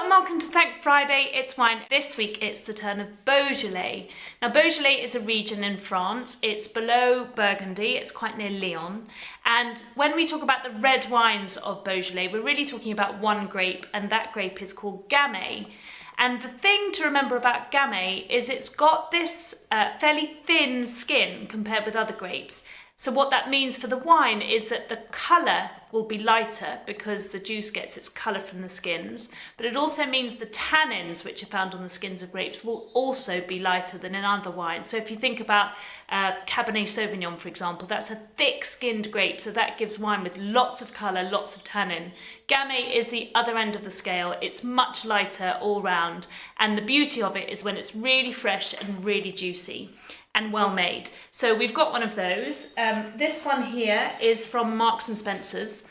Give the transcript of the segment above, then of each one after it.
and welcome to Thank Friday, It's Wine. This week it's the turn of Beaujolais. Now Beaujolais is a region in France, it's below Burgundy, it's quite near Lyon. And when we talk about the red wines of Beaujolais, we're really talking about one grape, and that grape is called Gamay. And the thing to remember about Gamay is it's got this fairly thin skin compared with other grapes. So what that means for the wine is that the colour will be lighter because the juice gets its colour from the skins, but it also means the tannins which are found on the skins of grapes will also be lighter than in other wines. So if you think about Cabernet Sauvignon, for example, that's a thick-skinned grape, so that gives wine with lots of colour, lots of tannin. Gamay is the other end of the scale. It's much lighter all round, and the beauty of it is when it's really fresh and really juicy and well made. So we've got one of those. This one here is from Marks and Spencer's.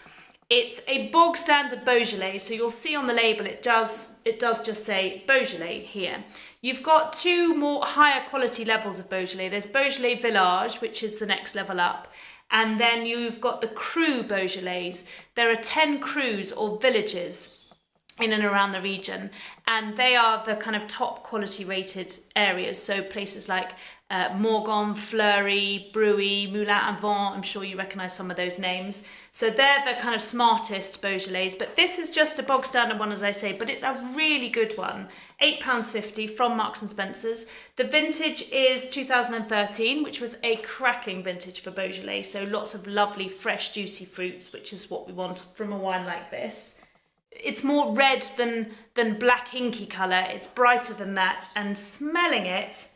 It's a bog standard Beaujolais, so you'll see on the label it does just say Beaujolais here. You've got two more higher quality levels of Beaujolais. There's Beaujolais Village, which is the next level up, and then you've got the Cru Beaujolais. There are 10 crus or villages in and around the region, and they are the kind of top quality rated areas, so places like Morgon, Fleury, Bruy, Moulin-à-Vent, I'm sure you recognise some of those names. So they're the kind of smartest Beaujolais, but this is just a bog standard one, as I say, but it's a really good one. £8.50 from Marks and Spencer's. The vintage is 2013, which was a cracking vintage for Beaujolais, so lots of lovely, fresh, juicy fruits, which is what we want from a wine like this. It's more red than black inky colour, it's brighter than that, and smelling it,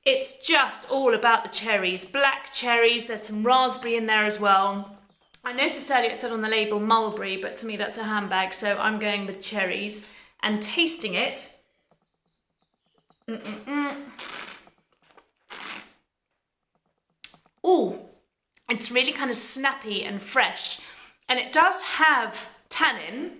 it's just all about the cherries. Black cherries, there's some raspberry in there as well. I noticed earlier it said on the label mulberry, but to me that's a handbag, so I'm going with cherries. And tasting it, ooh, it's really kind of snappy and fresh. And it does have tannin,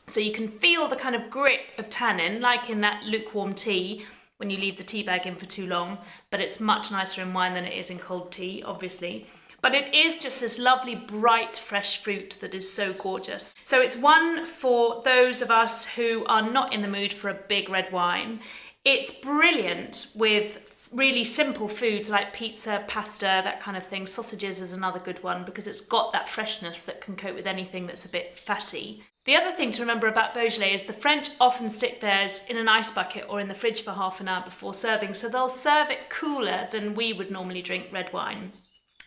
so you can feel the kind of grip of tannin, like in that lukewarm tea when you leave the tea bag in for too long, but it's much nicer in wine than it is in cold tea, obviously. But it is just this lovely, bright, fresh fruit that is so gorgeous. So it's one for those of us who are not in the mood for a big red wine. It's brilliant with really simple foods like pizza, pasta, that kind of thing. Sausages is another good one because it's got that freshness that can cope with anything that's a bit fatty. The other thing to remember about Beaujolais is the French often stick theirs in an ice bucket or in the fridge for half an hour before serving, so they'll serve it cooler than we would normally drink red wine.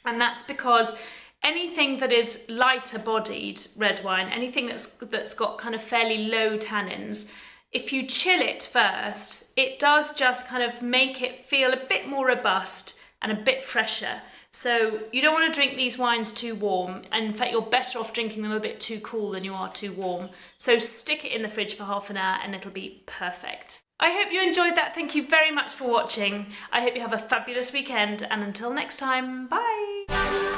And that's because anything that is lighter bodied red wine, anything that's got kind of fairly low tannins, if you chill it first, it does just kind of make it feel a bit more robust and a bit fresher. So you don't want to drink these wines too warm, and in fact you're better off drinking them a bit too cool than you are too warm. So stick it in the fridge for half an hour and it'll be perfect. I hope you enjoyed that. Thank you very much for watching. I hope you have a fabulous weekend, and until next time, bye!